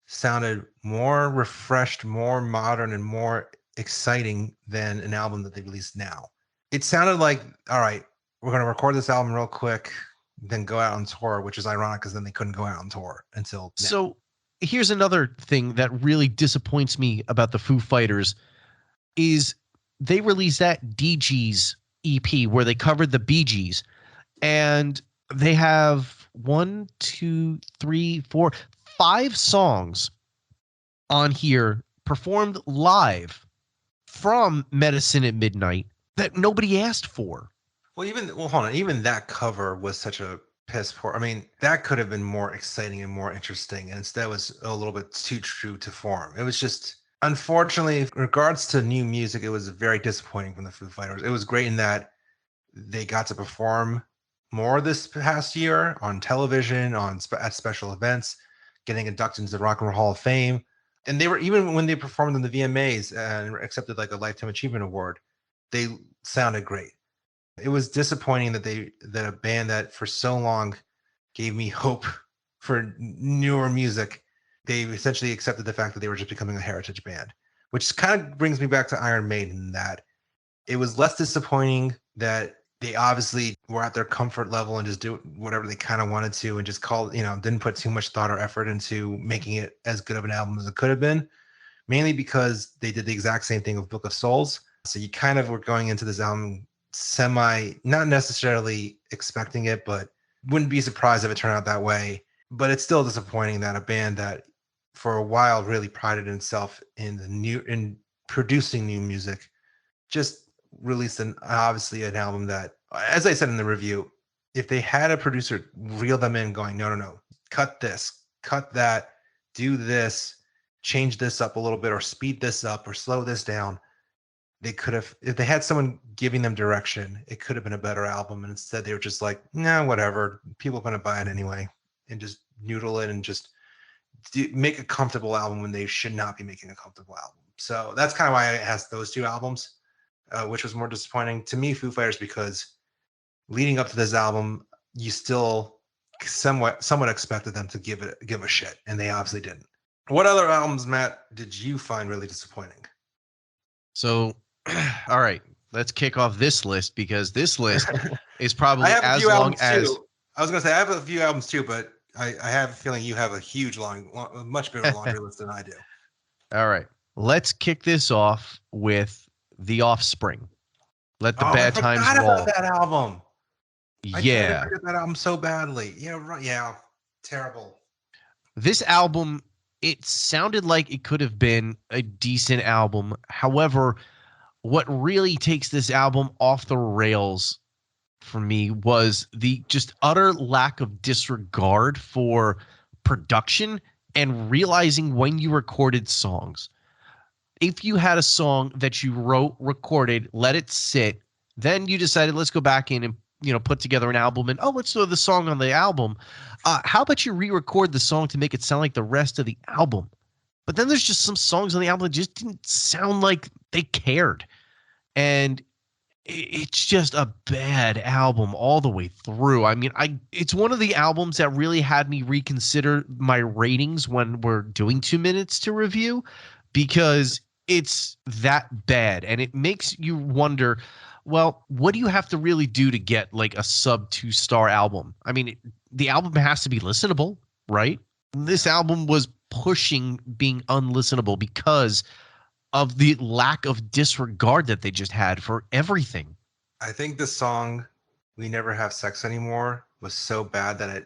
sounded more refreshed, more modern, and more exciting than an album that they released now. It sounded like, all right, we're going to record this album real quick, then go out on tour, which is ironic because then they couldn't go out on tour until now. So here's another thing that really disappoints me about the Foo Fighters is they released that DG's EP where they covered the Bee Gees, and they have 1, 2, 3, 4, 5 songs on here performed live from Medicine at Midnight that nobody asked for. Well, hold on. Even that cover was such a piss poor. I mean, that could have been more exciting and more interesting. And instead it was a little bit too true to form. It was just, unfortunately, in regards to new music, it was very disappointing from the Foo Fighters. It was great in that they got to perform more this past year on television, at special events, getting inducted into the Rock and Roll Hall of Fame. And they were, even when they performed in the VMAs and accepted like a Lifetime Achievement Award, they sounded great. It was disappointing that a band that for so long gave me hope for newer music, they essentially accepted the fact that they were just becoming a heritage band, which kind of brings me back to Iron Maiden, that it was less disappointing that they obviously were at their comfort level and just do whatever they kind of wanted to and just didn't put too much thought or effort into making it as good of an album as it could have been, mainly because they did the exact same thing with Book of Souls. So you kind of were going into this album not necessarily expecting it, but wouldn't be surprised if it turned out that way. But it's still disappointing that a band that for a while really prided itself in producing new music just released obviously an album that, as I said in the review, if they had a producer reel them in going, no, cut this, cut that, do this, change this up a little bit, or speed this up or slow this down, they could have, if they had someone giving them direction, it could have been a better album. And instead they were just like, nah, whatever, people are going to buy it anyway, and just noodle it and just make a comfortable album when they should not be making a comfortable album. So that's kind of why I asked those two albums, which was more disappointing to me, Foo Fighters, because leading up to this album, you still somewhat expected them to give a shit, and they obviously didn't. What other albums, Matt, did you find really disappointing? So, all right, let's kick off this list, because this list is probably as long as... I was going to say I have a few albums too, but I have a feeling you have a huge, much bigger laundry list than I do. All right, let's kick this off with The Offspring. Let the Bad Times Roll. About that album. Yeah. I forget that album so badly. Yeah, right. Yeah, terrible. This album, it sounded like it could have been a decent album. However, what really takes this album off the rails for me was the just utter lack of disregard for production and realizing when you recorded songs. If you had a song that you wrote, recorded, let it sit, then you decided, let's go back in and put together an album, and let's throw the song on the album. How about you re-record the song to make it sound like the rest of the album? But then there's just some songs on the album that just didn't sound like they cared. And it's just a bad album all the way through. I mean, it's one of the albums that really had me reconsider my ratings when we're doing 2 minutes to review, because it's that bad. And it makes you wonder, well, what do you have to really do to get like a sub 2-star album? I mean, the album has to be listenable, right? This album was pushing being unlistenable because of the lack of disregard that they just had for everything. I think the song "We Never Have Sex Anymore" was so bad that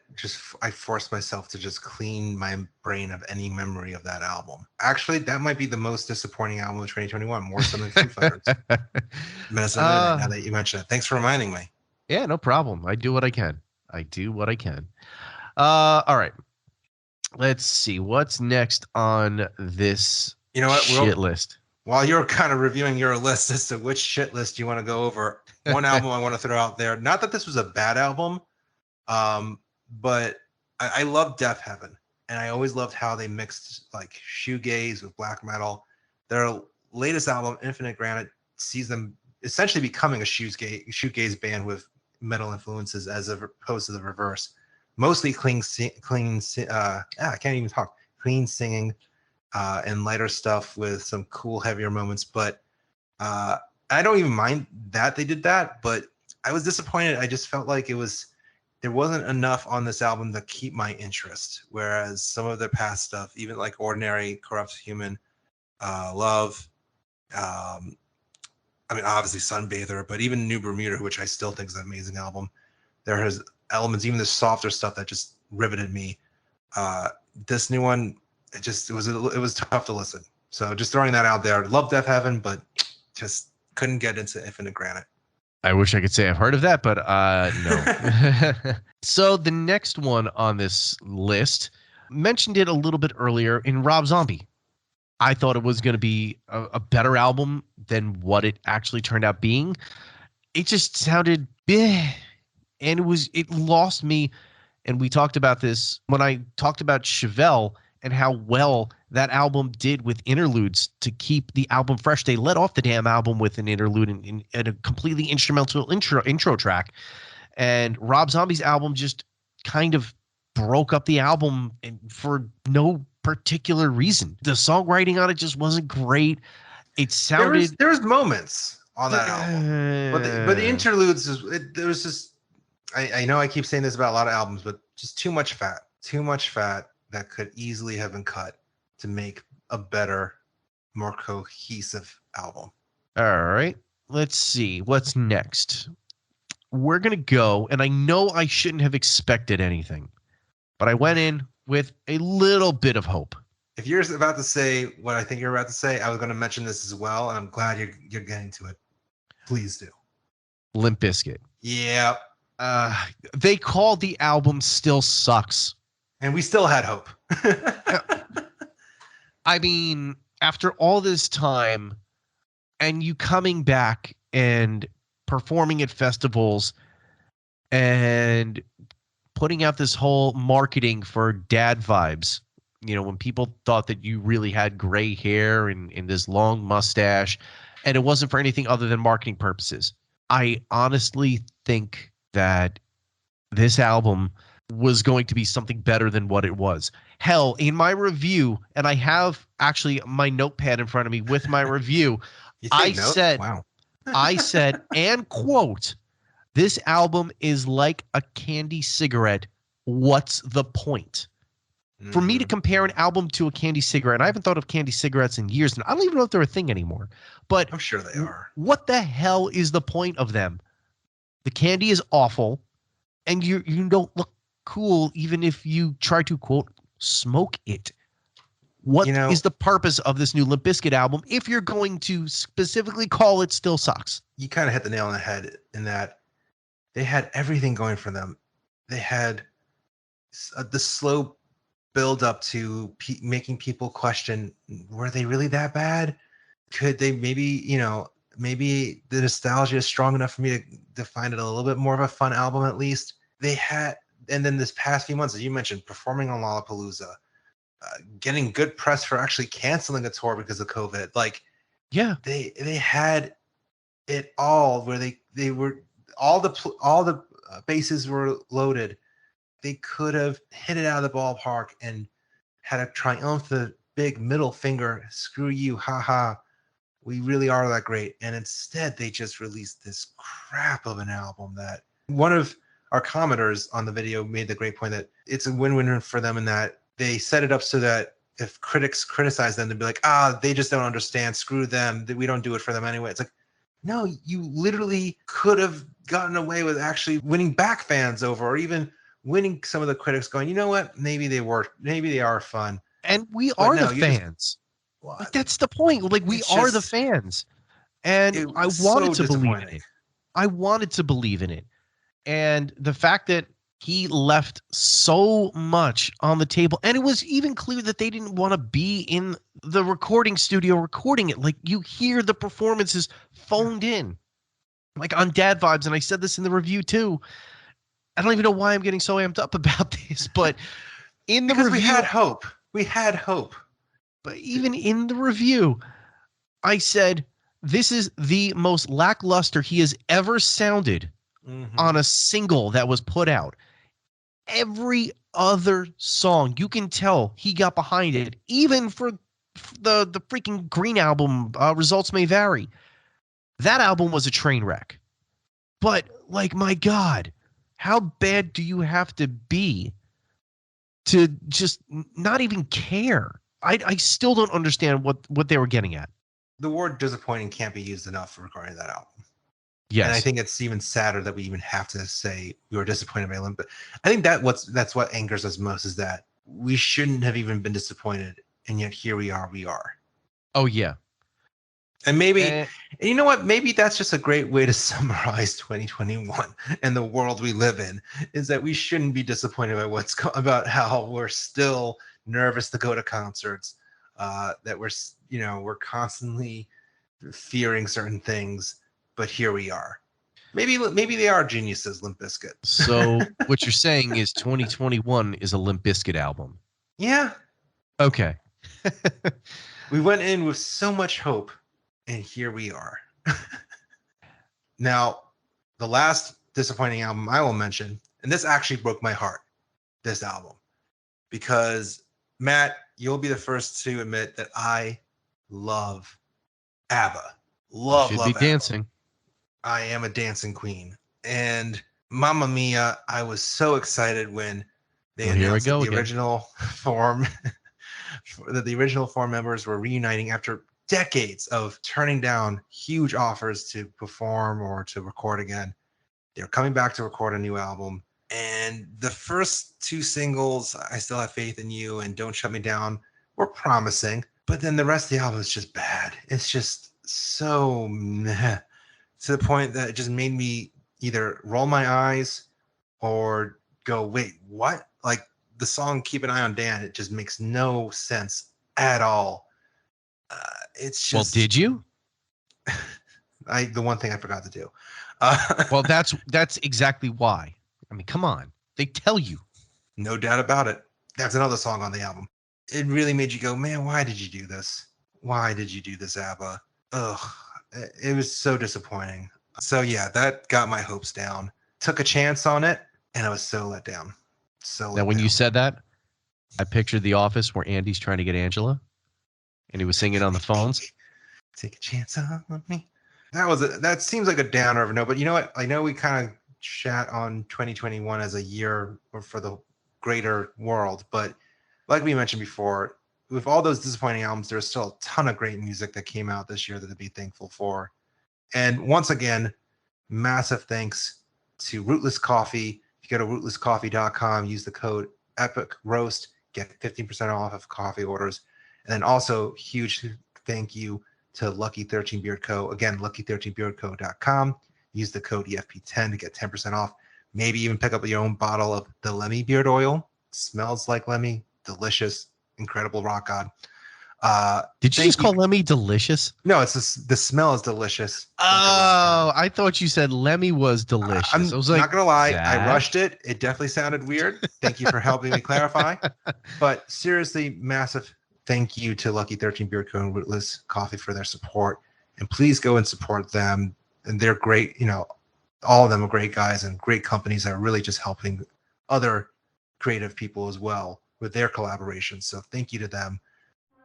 I forced myself to just clean my brain of any memory of that album. Actually, that might be the most disappointing album of 2021, more so than Foo Fighters. Now that you mention it, thanks for reminding me. Yeah, no problem. I do what I can. All right. Let's see what's next on this You know what? shit list. While you're kind of reviewing your list as to which shit list you want to go over, one album I want to throw out there. Not that this was a bad album, but I love Death Heaven, and I always loved how they mixed like shoegaze with black metal. Their latest album, Infinite Granite, sees them essentially becoming a shoegaze band with metal influences as opposed to the reverse. Mostly clean. I can't even talk. Clean singing. And lighter stuff with some cool, heavier moments. But I don't even mind that they did that. But I was disappointed. I just felt like there wasn't enough on this album to keep my interest. Whereas some of their past stuff, even like Ordinary, Corrupt Human, Love, I mean, obviously Sunbather, but even New Bermuda, which I still think is an amazing album. There has elements, even the softer stuff that just riveted me. This new one, it was tough to listen. So just throwing that out there. Love Death Heaven, but just couldn't get into Infinite Granite. I wish I could say I've heard of that, but no. So the next one on this list, mentioned it a little bit earlier in Rob Zombie. I thought it was going to be a better album than what it actually turned out being. It just sounded bleh, and it lost me. And we talked about this when I talked about Chevelle and how well that album did with interludes to keep the album fresh. They let off the damn album with an interlude and a completely instrumental intro track. And Rob Zombie's album just kind of broke up the album for no particular reason. The songwriting on it just wasn't great. It sounded... There was moments on that album. But the interludes, there was just... I know I keep saying this about a lot of albums, but just too much fat. Too much fat that could easily have been cut to make a better, more cohesive album. All right. Let's see. What's next? We're going to go, and I know I shouldn't have expected anything, but I went in with a little bit of hope. If you're about to say what I think you're about to say, I was going to mention this as well, and I'm glad you're getting to it. Please do. Limp Bizkit. Yeah. They called the album Still Sucks. And we still had hope. I mean, after all this time and you coming back and performing at festivals and putting out this whole marketing for dad vibes, you know, when people thought that you really had gray hair and this long mustache, and it wasn't for anything other than marketing purposes. I honestly think that this album was going to be something better than what it was. Hell, in my review, and I have actually my notepad in front of me with my review, I said, and quote, "This album is like a candy cigarette. What's the point?" Mm-hmm. For me to compare an album to a candy cigarette, and I haven't thought of candy cigarettes in years, and I don't even know if they're a thing anymore. But I'm sure they are. What the hell is the point of them? The candy is awful, and you don't look cool even if you try to, quote, smoke it. What is the purpose of this new Limp Bizkit album if you're going to specifically call it Still Sucks? You kind of hit the nail on the head in that they had everything going for them. They had the slow build up to making people question, were they really that bad? Could they maybe the nostalgia is strong enough for me to find it a little bit more of a fun album at least. They had, and then this past few months, as you mentioned, performing on Lollapalooza, getting good press for actually canceling a tour because of COVID. Like, yeah, they had it all where they were all the bases were loaded. They could have hit it out of the ballpark and had a triumphant big middle finger. Screw you, haha. We really are that great. And instead, they just released this crap of an album that one of our commenters on the video made the great point that it's a win-win for them in that they set it up so that if critics criticize them, they'd be like, they just don't understand. Screw them. We don't do it for them anyway. It's like, no, you literally could have gotten away with actually winning back fans over, or even winning some of the critics going, you know what? Maybe they are fun. And we are the fans. Like, that's the point. Like, we are the fans. And I wanted to believe in it. I wanted to believe in it. And the fact that he left so much on the table. And it was even clear that they didn't want to be in the recording studio recording it. Like, you hear the performances phoned in, like on Dad Vibes. And I said this in the review too. I don't even know why I'm getting so amped up about this, but in the because review, we had hope. We had hope. but even in the review, I said, this is the most lackluster he has ever sounded on a single that was put out. Every other song, you can tell he got behind it, even for the freaking Green album, Results May Vary. That album was a train wreck. But, like, my God, how bad do you have to be to just not even care? I still don't understand what they were getting at. The word disappointing can't be used enough regarding that album. Yes. And I think it's even sadder that we even have to say we were disappointed by Limp. But I think that's what angers us most, is that we shouldn't have even been disappointed, and yet here we are. Oh, yeah. And maybe, and you know what? Maybe that's just a great way to summarize 2021 and the world we live in, is that we shouldn't be disappointed by about how we're still nervous to go to concerts, that we're constantly fearing certain things, but here we are. Maybe they are geniuses, Limp Bizkit. So what you're saying is 2021 is a Limp Bizkit album. Yeah. Okay. We went in with so much hope, and here we are. Now, the last disappointing album I will mention, and this actually broke my heart, this album, because Matt, you'll be the first to admit that I love ABBA. Love Should be ABBA. dancing. I am a dancing queen. And Mamma Mia, I was so excited when they announced that the original form that the original four members were reuniting after decades of turning down huge offers to perform or to record again. They're coming back to record a new album. And the first two singles, I Still Have Faith in You and Don't Shut Me Down, were promising. But then the rest of the album is just bad. It's just so meh, to the point that it just made me either roll my eyes or go, wait, what? Like the song Keep an Eye on Dan, it just makes no sense at all. It's just... Well, did you? The one thing I forgot to do. Well, that's exactly why. I mean, come on. They tell you. No doubt about it. That's another song on the album. It really made you go, man, why did you do this? Why did you do this, ABBA? Ugh. It was so disappointing. So yeah, that got my hopes down. Took a chance on it, and I was so let down. Now, when you said that, I pictured The Office where Andy's trying to get Angela, and he was singing on the phones. Take a chance on me. That seems like a downer of a note, but you know what? I know we kind of chat on 2021 as a year for the greater world, but like we mentioned before, with all those disappointing albums, there's still a ton of great music that came out this year that to be thankful for. And once again, massive thanks to Rootless Coffee. If you go to rootlesscoffee.com, use the code EPICROAST, get 15% off of coffee orders. And then also huge thank you to Lucky 13 Beard Co. Again, lucky13beardco.com. Use the code EFP10 to get 10% off. Maybe even pick up your own bottle of the Lemmy beard oil. Smells like Lemmy. Delicious. Incredible rock god. Did you just call Lemmy delicious? No, it's just, the smell is delicious. Oh, I thought you said Lemmy was delicious. I'm I was like, not gonna lie, Zach? I rushed it. It definitely sounded weird. Thank you for helping me clarify. But seriously, massive thank you to Lucky 13 Beard Co. and Rootless Coffee for their support. And please go and support them. And they're great. You know, all of them are great guys and great companies that are really just helping other creative people as well with their collaborations. So thank you to them.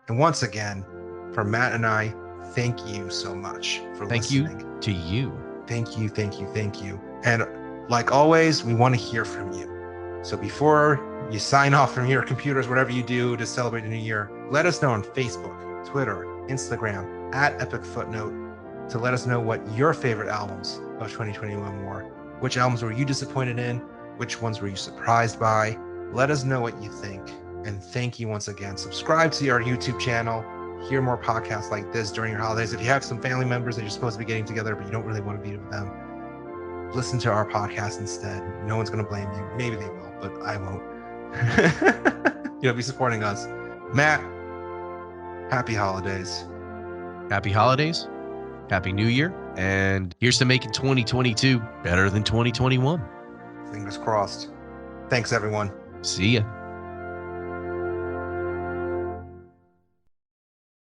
And once again, for Matt and I, thank you so much for listening. Thank you to you. Thank you, thank you, thank you. And like always, we want to hear from you. So before you sign off from your computers, whatever you do to celebrate the new year, let us know on Facebook, Twitter, Instagram, at Epic Footnote, to let us know what your favorite albums of 2021 were. Which albums were you disappointed in? Which ones were you surprised by? Let us know what you think. And thank you once again. Subscribe to our YouTube channel. Hear more podcasts like this during your holidays. If you have some family members that you're supposed to be getting together, but you don't really want to be with them, listen to our podcast instead. No one's going to blame you. Maybe they will, but I won't. You'll be supporting us. Matt, happy holidays. Happy holidays. Happy New Year. And here's to making 2022 better than 2021. Fingers crossed. Thanks, everyone. See ya.